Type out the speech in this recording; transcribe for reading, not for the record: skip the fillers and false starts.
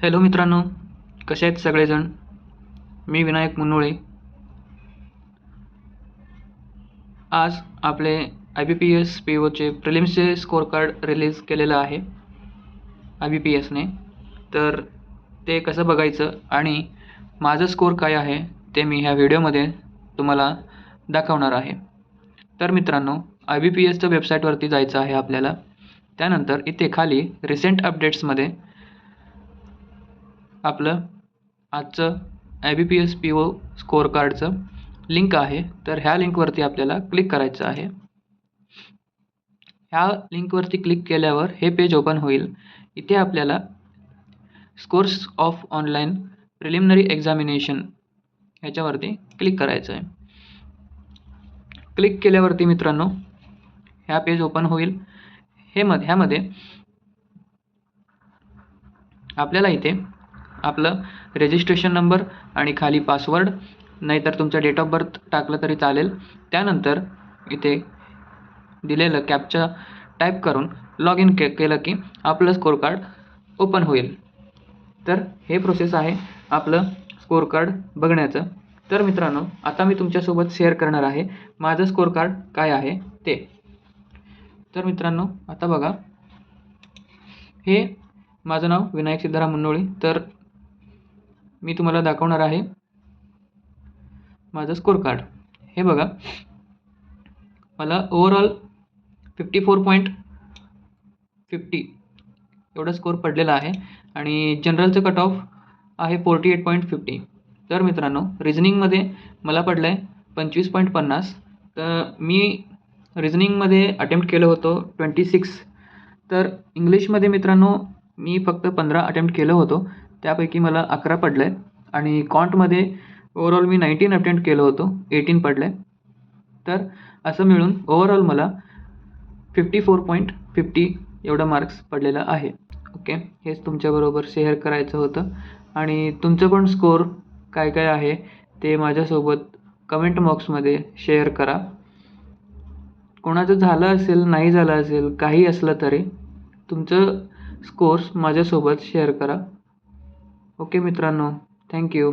Hello मित्रांनो, कसे आहेत सगळेजण. मी विनायक मुन्नुळे. आज आपले IBPS POचे प्रिलिम्सचे स्कोअर कार्ड रिलीज केलेलं आहे IBPSने. तर ते कसं बघायचं आणि माझं स्कोअर काय आहे ते मी ह्या व्हिडिओमध्ये तुम्हाला दाखवणार आहे. तर मित्रांनो, IBPSच्या वेबसाईटवरती जायचं आहे आपल्याला. त्यानंतर इथे खाली रिसेंट अपडेट्समध्ये आपलं आजचं IBPS PO स्कोअर कार्डचं लिंक आहे. तर ह्या लिंकवरती आपल्याला क्लिक करायचं आहे. ह्या लिंकवरती क्लिक केल्यावर हे पेज ओपन होईल. इथे आपल्याला scores of online preliminary examination ह्याच्यावरती क्लिक करायचं आहे. क्लिक केल्यावरती मित्रांनो ह्या पेज ओपन होईल. ह्यामध्ये आपल्याला इथे आपलं रजिस्ट्रेशन नंबर आणि खाली पासवर्ड नाहीतर तुमचा डेट ऑफ बर्थ टाकलं तरी चालेल. त्यानंतर इथे दिलेलं कॅप्चा टाईप करून लॉग इन केलं की आपलं स्कोअर कार्ड ओपन होईल. तर हे प्रोसेस आहे आपलं स्कोअर कार्ड बघण्याचं. तर मित्रांनो, आता मी तुमच्यासोबत शेअर करणार आहे माझं स्कोअर कार्ड काय आहे ते. तर मित्रांनो, आता बघा, हे माझं नाव विनायक सिद्धाराम मुन्नुळे. तर मी तुम्हाला दाखवणार आहे माझं स्कोअर कार्ड. हे बघा, मला ओव्हरऑल 54.50 एवढा स्कोअर पडलेला आहे आणि जनरलचं कट ऑफ आहे 48.50. तर मित्रांनो, रिझनिंगमध्ये मला पडलं आहे 25.50. तर मी रिझनिंगमध्ये अटेम्प्ट केलं होतं 26. तर इंग्लिशमध्ये मित्रांनो मी फक्त 15 अटेम्प्ट केलं होतं, त्यापैकी मला 11 पडलं आहे. आणि कॉन्टमध्ये ओव्हरऑल मी 19 अटेम्प्ट केलं होतं, 18 पडलं आहे. तर असं मिळून ओव्हरऑल मला 54.50 एवढं मार्क्स पडलेलं आहे. ओके, हेच तुमच्याबरोबर शेअर करायचं होतं. आणि तुमचं पण स्कोअर काय काय आहे ते माझ्यासोबत कमेंट बॉक्समध्ये शेअर करा. कोणाचं झालं असेल, नाही झालं असेल, काही असलं तरी तुमचं स्कोअर्स माझ्यासोबत शेअर करा. ओके मित्रांनो, थँक्यू.